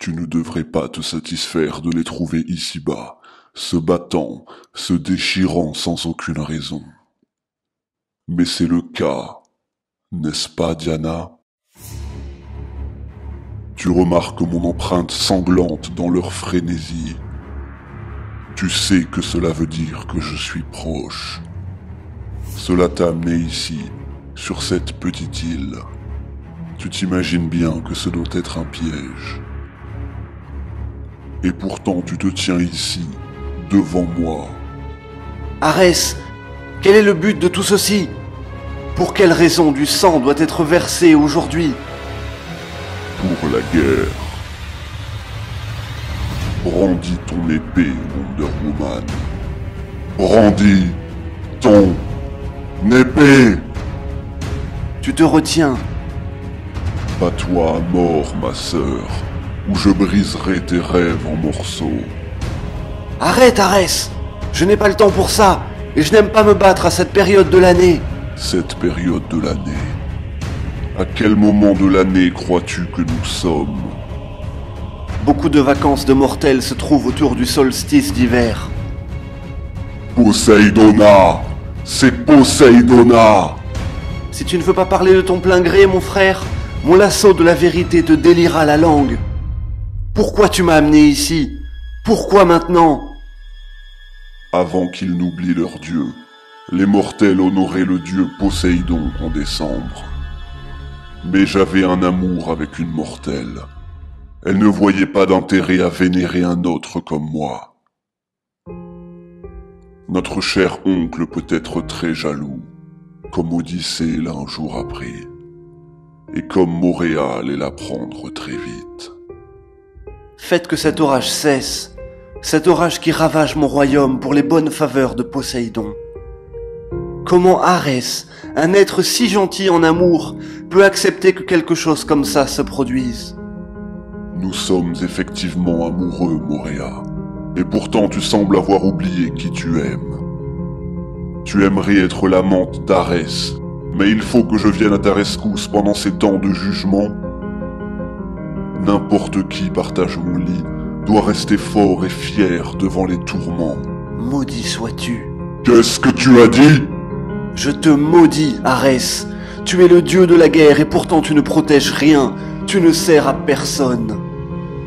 tu ne devrais pas te satisfaire de les trouver ici-bas, se battant, se déchirant sans aucune raison. Mais c'est le cas, n'est-ce pas, Diana? Tu remarques mon empreinte sanglante dans leur frénésie. Tu sais que cela veut dire que je suis proche. Cela t'a amené ici, sur cette petite île. Tu t'imagines bien que ce doit être un piège. Et pourtant tu te tiens ici, devant moi. Arès, quel est le but de tout ceci? Pour quelle raison du sang doit être versé aujourd'hui? Pour la guerre. Brandis ton épée, Wonder Woman. Brandis ton épée. Tu te retiens. Bats-toi à mort, ma sœur, ou je briserai tes rêves en morceaux. Arrête, Arès! Je n'ai pas le temps pour ça, et je n'aime pas me battre à cette période de l'année. Cette période de l'année. À quel moment de l'année crois-tu que nous sommes? Beaucoup de vacances de mortels se trouvent autour du solstice d'hiver. Poséidona! C'est Poséidona! Si tu ne veux pas parler de ton plein gré, mon frère, mon lasso de la vérité te délira la langue. Pourquoi tu m'as amené ici? Pourquoi maintenant? Avant qu'ils n'oublient leur dieu, les mortels honoraient le dieu Poséidon en décembre. Mais j'avais un amour avec une mortelle. Elle ne voyait pas d'intérêt à vénérer un autre comme moi. Notre cher oncle peut être très jaloux, comme Odyssée l'a un jour appris, et comme Montréal allait l'apprendre très vite. Faites que cet orage cesse, cet orage qui ravage mon royaume pour les bonnes faveurs de Poséidon. Comment Arès, un être si gentil en amour, peut accepter que quelque chose comme ça se produise? Nous sommes effectivement amoureux, Moréa, et pourtant tu sembles avoir oublié qui tu aimes. Tu aimerais être l'amante d'Arès, mais il faut que je vienne à ta rescousse pendant ces temps de jugement. N'importe qui partage mon lit doit rester fort et fier devant les tourments. Maudit sois-tu. Qu'est-ce que tu as dit? Je te maudis, Arès. Tu es le dieu de la guerre et pourtant tu ne protèges rien. Tu ne sers à personne.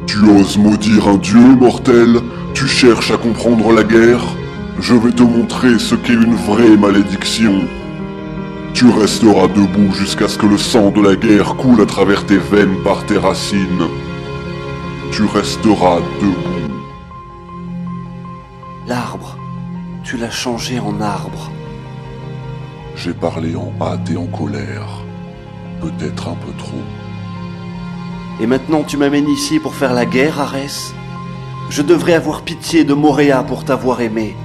Tu oses maudire un dieu, mortel? Tu cherches à comprendre la guerre? Je vais te montrer ce qu'est une vraie malédiction. Tu resteras debout jusqu'à ce que le sang de la guerre coule à travers tes veines par tes racines. Tu resteras debout. L'arbre, tu l'as changé en arbre. J'ai parlé en hâte et en colère. Peut-être un peu trop. Et maintenant tu m'amènes ici pour faire la guerre, Arès? Je devrais avoir pitié de Moréa pour t'avoir aimé.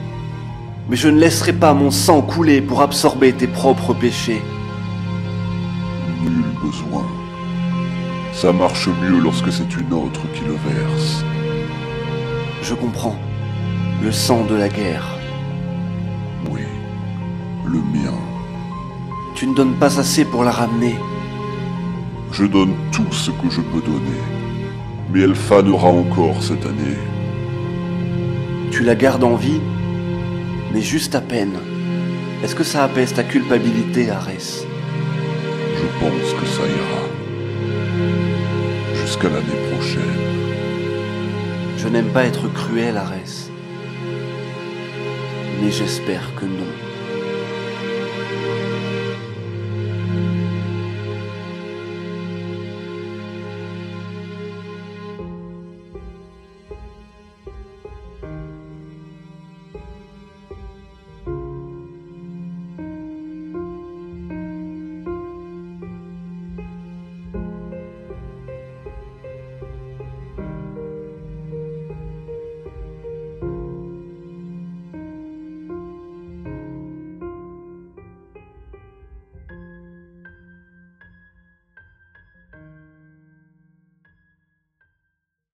Mais je ne laisserai pas mon sang couler pour absorber tes propres péchés. Nul besoin. Ça marche mieux lorsque c'est une autre qui le verse. Je comprends. Le sang de la guerre. Oui, le mien. Tu ne donnes pas assez pour la ramener. Je donne tout ce que je peux donner. Mais elle fanera encore cette année. Tu la gardes en vie, mais juste à peine. Est-ce que ça apaise ta culpabilité, Arès? Je pense que ça ira. Jusqu'à l'année prochaine. Je n'aime pas être cruel, Arès. Mais j'espère que non.